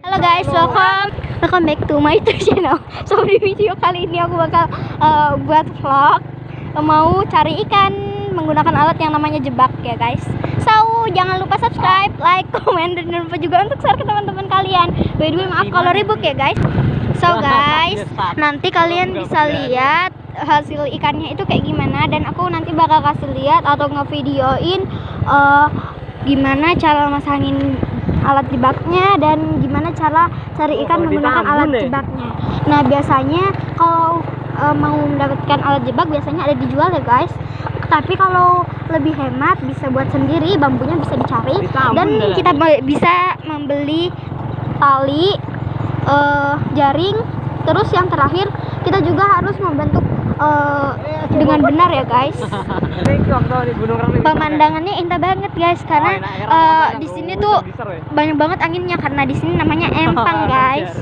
Halo guys, welcome back to my YouTube channel. So di video kali ini aku bakal buat vlog mau cari ikan menggunakan alat yang namanya jebak ya guys. So jangan lupa subscribe, like, comment, dan jangan lupa juga untuk share ke teman-teman kalian. By the way, maaf kalau ribut ya guys. So guys, nanti kalian bisa lihat hasil ikannya itu kayak gimana, dan aku nanti bakal kasih lihat atau ngevideoin gimana cara masangin alat jebaknya dan gimana cara cari ikan menggunakan alat jebaknya. Nah biasanya kalau mau mendapatkan alat jebak biasanya ada dijual ya guys, tapi kalau lebih hemat bisa buat sendiri, bambunya bisa dicari dan kita bisa membeli tali, jaring, terus yang terakhir kita juga harus membentuk dengan benar ya guys. Pemandangannya indah banget guys, karena di sini tuh banyak banget anginnya karena di sini namanya empang guys.